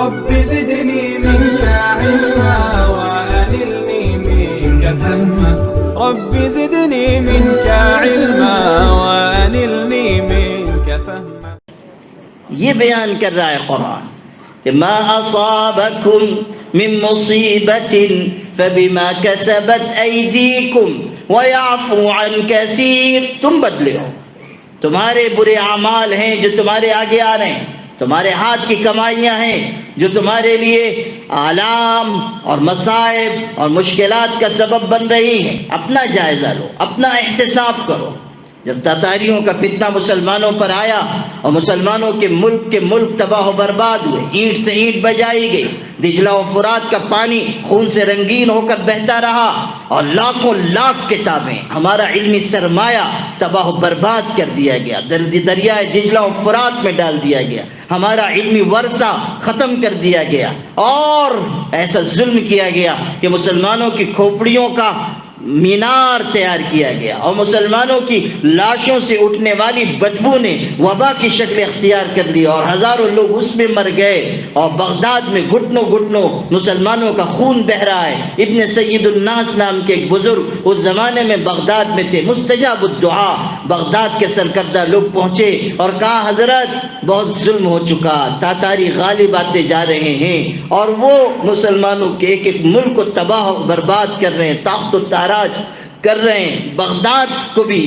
رب زدني منك علما وأنلني منك فهما رب زدني منك علما وأنلني منك فهما. یہ بیان کر رہا ہے قرآن کہ ما اصابکم من مصیبت فبما کسبت ایدیکم ویعفو عن کثیر. تم بدلے ہو، تمہارے برے اعمال ہیں جو تمہارے آگے آ رہے ہیں، تمہارے ہاتھ کی کمائیاں ہیں جو تمہارے لیے آلام اور مصائب اور مشکلات کا سبب بن رہی ہیں. اپنا جائزہ لو، اپنا احتساب کرو. جب تاتاریوں کا فتنہ مسلمانوں پر آیا اور مسلمانوں کے ملک تباہ و برباد ہوئے، اینٹ سے اینٹ بجائی گئی، دجلہ و فرات کا پانی خون سے رنگین ہو کر بہتا رہا اور لاکھوں لاکھ کتابیں، ہمارا علمی سرمایہ تباہ و برباد کر دیا گیا، دریائے دجلہ و فرات میں ڈال دیا گیا، ہمارا علمی ورثہ ختم کر دیا گیا، اور ایسا ظلم کیا گیا کہ مسلمانوں کی کھوپڑیوں کا مینار تیار کیا گیا اور مسلمانوں کی لاشوں سے اٹھنے والی بدبو نے وبا کی شکل اختیار کر لی اور ہزاروں لوگ اس میں مر گئے اور بغداد میں گھٹنوں گھٹنوں مسلمانوں کا خون بہہ رہا ہے. ابن سید الناس نام کے ایک بزرگ اس زمانے میں بغداد میں تھے، مستجاب الدعا. بغداد کے سرکردہ لوگ پہنچے اور کہا حضرت بہت ظلم ہو چکا، تاتاری غالب آتے جا رہے ہیں اور وہ مسلمانوں کے ایک ایک ملک کو تباہ و برباد کر رہے ہیں، تاخت و تاراج کر رہے ہیں. بغداد کو بھی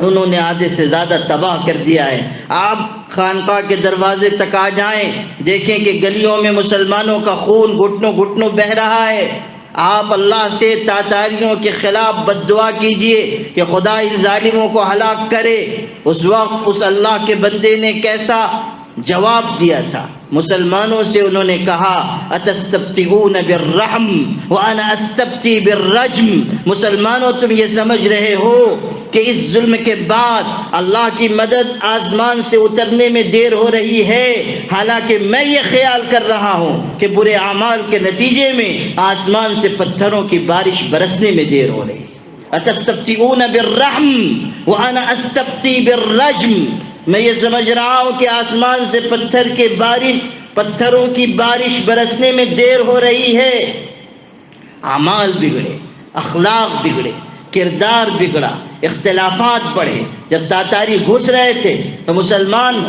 انہوں نے آدھے سے زیادہ تباہ کر دیا ہے. آپ خانقاہ کے دروازے تک آ جائیں، دیکھیں کہ گلیوں میں مسلمانوں کا خون گھٹنوں گھٹنوں بہہ رہا ہے. آپ اللہ سے تاتاریوں کے خلاف بد دعا کیجئے کہ خدا ان ظالموں کو ہلاک کرے. اس وقت اس اللہ کے بندے نے کیسا جواب دیا تھا. مسلمانوں سے انہوں نے کہا اتستبطئون بالرحم وانا استبطی بالرجم. مسلمانوں تم یہ سمجھ رہے ہو کہ اس ظلم کے بعد اللہ کی مدد آسمان سے اترنے میں دیر ہو رہی ہے، حالانکہ میں یہ خیال کر رہا ہوں کہ برے اعمال کے نتیجے میں آسمان سے پتھروں کی بارش برسنے میں دیر ہو رہی ہے. اتستبطئون بالرحم وانا استبطی بالرجم. میں یہ سمجھ رہا ہوں کہ آسمان سے پتھروں کی بارش برسنے میں دیر ہو رہی ہے. اعمال بگڑے، اخلاق بگڑے، کردار بگڑا، اختلافات بڑھے. جب تاتاری گھس رہے تھے تو مسلمان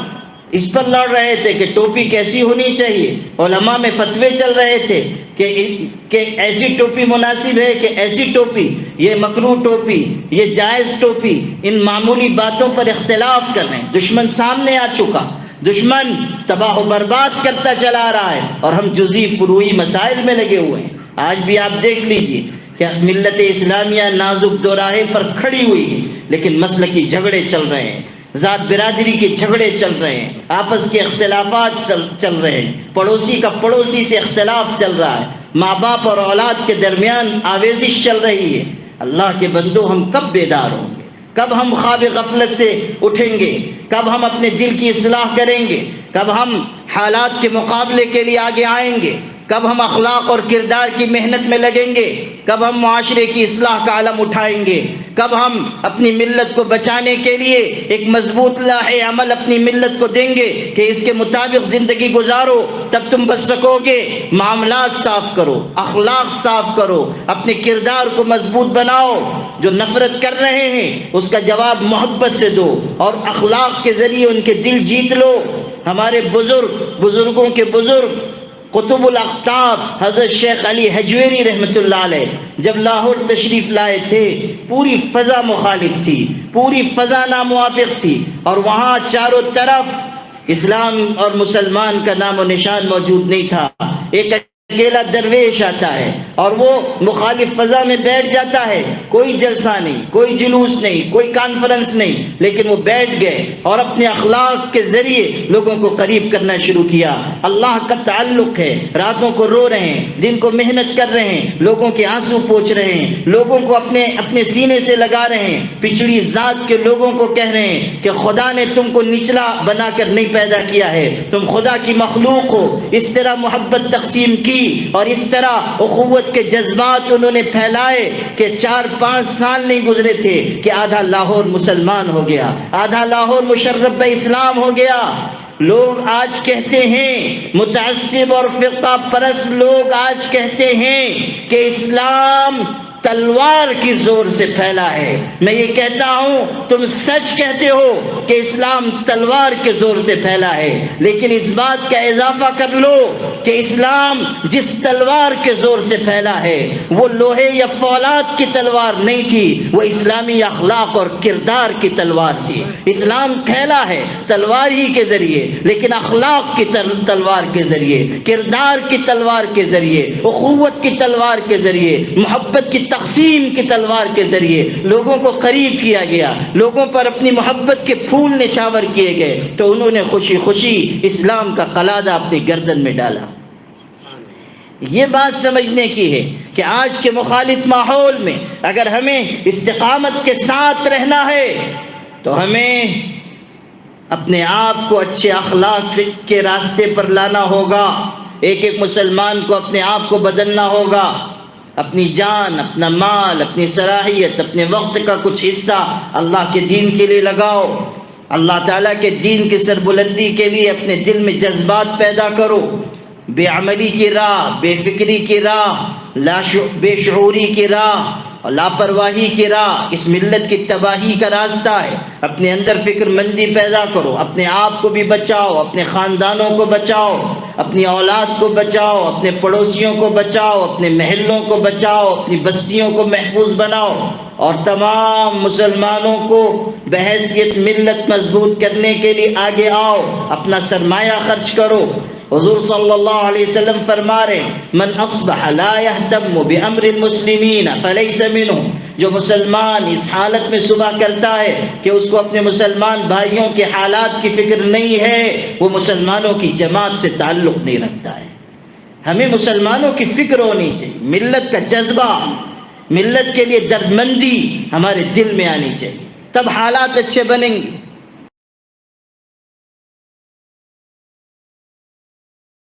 اس پر لڑ رہے تھے کہ ٹوپی کیسی ہونی چاہیے. علماء میں فتوے چل رہے تھے کہ ایسی ٹوپی مناسب ہے کہ ایسی ٹوپی، یہ مکروہ ٹوپی، یہ جائز ٹوپی. ان معمولی باتوں پر اختلاف کر رہے ہیں. دشمن سامنے آ چکا، دشمن تباہ و برباد کرتا چلا رہا ہے اور ہم جزئی فروعی مسائل میں لگے ہوئے ہیں. آج بھی آپ دیکھ لیجئے کہ ملت اسلامیہ نازک دوراہے پر کھڑی ہوئی ہے، لیکن مسلکی جھگڑے چل رہے ہیں، ذات برادری کے جھگڑے چل رہے ہیں، آپس کے اختلافات چل رہے ہیں، پڑوسی کا پڑوسی سے اختلاف چل رہا ہے، ماں باپ اور اولاد کے درمیان آویزش چل رہی ہے. اللہ کے بندو ہم کب بیدار ہوں گے؟ کب ہم خواب غفلت سے اٹھیں گے؟ کب ہم اپنے دل کی اصلاح کریں گے؟ کب ہم حالات کے مقابلے کے لیے آگے آئیں گے؟ کب ہم اخلاق اور کردار کی محنت میں لگیں گے؟ کب ہم معاشرے کی اصلاح کا علم اٹھائیں گے؟ کب ہم اپنی ملت کو بچانے کے لیے ایک مضبوط لاہ عمل اپنی ملت کو دیں گے کہ اس کے مطابق زندگی گزارو؟ تب تم بچ سکو گے. معاملات صاف کرو، اخلاق صاف کرو، اپنے کردار کو مضبوط بناؤ. جو نفرت کر رہے ہیں اس کا جواب محبت سے دو اور اخلاق کے ذریعے ان کے دل جیت لو. ہمارے بزرگوں کے بزرگ قطب الاقطاب حضرت شیخ علی حجویری رحمۃ اللہ علیہ جب لاہور تشریف لائے تھے، پوری فضا مخالف تھی، پوری فضا ناموافق تھی اور وہاں چاروں طرف اسلام اور مسلمان کا نام و نشان موجود نہیں تھا. ایک اکیلا درویش آتا ہے اور وہ مخالف فضا میں بیٹھ جاتا ہے. کوئی جلسہ نہیں، کوئی جلوس نہیں، کوئی کانفرنس نہیں، لیکن وہ بیٹھ گئے اور اپنے اخلاق کے ذریعے لوگوں کو قریب کرنا شروع کیا. اللہ کا تعلق ہے، راتوں کو رو رہے ہیں، دن کو محنت کر رہے ہیں، لوگوں کے آنسو پوچھ رہے ہیں، لوگوں کو اپنے سینے سے لگا رہے ہیں، پچھڑی ذات کے لوگوں کو کہہ رہے ہیں کہ خدا نے تم کو نچلا بنا کر نہیں پیدا کیا ہے، تم خدا کی مخلوق ہو. اس طرح محبت تقسیم کی اور اس طرح اخوت کے جذبات انہوں نے پھیلائے کہ 4-5 سال نہیں گزرے تھے کہ آدھا لاہور مسلمان ہو گیا، آدھا لاہور مشرف اسلام ہو گیا. لوگ آج کہتے ہیں، متعصب اور فرقہ پرست لوگ آج کہتے ہیں کہ اسلام تلوار کی زور سے پھیلا ہے۔ میں یہ کہتا ہوں تم سچ کہتے ہو کہ اسلام تلوار کے زور سے پھیلا ہے، لیکن اس بات کا اضافہ کر لو کہ اسلام جس تلوار کے زور سے پھیلا ہے وہ لوہے یا فولاد کی تلوار نہیں تھی، وہ اسلامی اخلاق اور کردار کی تلوار تھی۔ اسلام پھیلا ہے تلوار ہی کے ذریعے، لیکن اخلاق کی تلوار کے ذریعے، کردار کی تلوار کے ذریعے، اخوت کی تلوار کے ذریعے، محبت کی تقسیم کی تلوار کے ذریعے لوگوں کو قریب کیا گیا، لوگوں پر اپنی محبت کے پھول نچھاور کیے گئے، تو انہوں نے خوشی خوشی اسلام کا قلادہ اپنی گردن میں ڈالا۔ یہ بات سمجھنے کی ہے کہ آج کے مخالف ماحول میں اگر ہمیں استقامت کے ساتھ رہنا ہے تو ہمیں اپنے آپ کو اچھے اخلاق کے راستے پر لانا ہوگا۔ ایک ایک مسلمان کو اپنے آپ کو بدلنا ہوگا، اپنی جان، اپنا مال، اپنی صلاحیت، اپنے وقت کا کچھ حصہ اللہ کے دین کے لیے لگاؤ۔ اللہ تعالیٰ کے دین کی سربلندی کے لیے اپنے دل میں جذبات پیدا کرو۔ بے عملی کی راہ، بے فکری کی راہ، بے شعوری کی راہ اور لاپرواہی کی راہ اس ملت کی تباہی کا راستہ ہے۔ اپنے اندر فکر مندی پیدا کرو، اپنے آپ کو بھی بچاؤ، اپنے خاندانوں کو بچاؤ، اپنی اولاد کو بچاؤ، اپنے پڑوسیوں کو بچاؤ، اپنے محلوں کو بچاؤ، اپنی بستیوں کو محفوظ بناؤ، اور تمام مسلمانوں کو بحیثیت ملت مضبوط کرنے کے لیے آگے آؤ، اپنا سرمایہ خرچ کرو۔ حضور صلی اللہ علیہ وسلم فرما رہے من اصبح لا يهتم بامر المسلمین فلیس منهم، جو مسلمان اس حالت میں صبح کرتا ہے کہ اس کو اپنے مسلمان بھائیوں کے حالات کی فکر نہیں ہے، وہ مسلمانوں کی جماعت سے تعلق نہیں رکھتا ہے۔ ہمیں مسلمانوں کی فکر ہونی چاہیے، ملت کا جذبہ، ملت کے لیے دردمندی ہمارے دل میں آنی چاہیے، تب حالات اچھے بنیں گے۔